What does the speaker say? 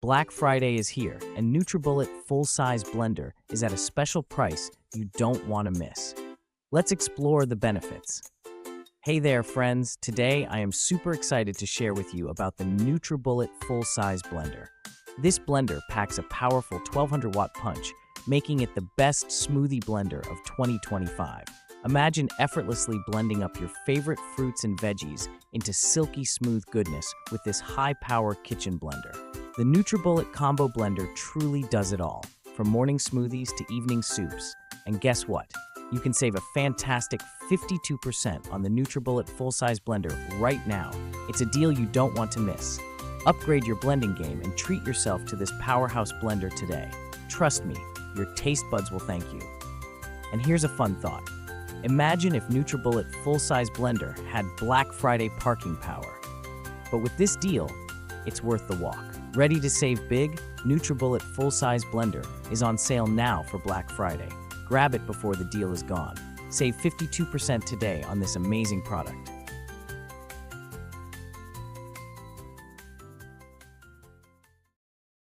Black Friday is here, and Nutribullet Full-Size Blender is at a special price you don't want to miss. Let's explore the benefits. Hey there, friends. Today, I am super excited to share with you about the Nutribullet Full-Size Blender. This blender packs a powerful 1200-watt punch, making it the best smoothie blender of 2025. Imagine effortlessly blending up your favorite fruits and veggies into silky smooth goodness with this high-power kitchen blender. The Nutribullet Combo Blender truly does it all, from morning smoothies to evening soups. And guess what? You can save a fantastic 52% on the Nutribullet Full-Size Blender right now. It's a deal you don't want to miss. Upgrade your blending game and treat yourself to this powerhouse blender today. Trust me, your taste buds will thank you. And here's a fun thought. Imagine if Nutribullet Full-Size Blender had Black Friday parking power. But with this deal, it's worth the walk. Ready to save big? Nutribullet Full-Size Blender is on sale now for Black Friday. Grab it before the deal is gone. Save 52% today on this amazing product.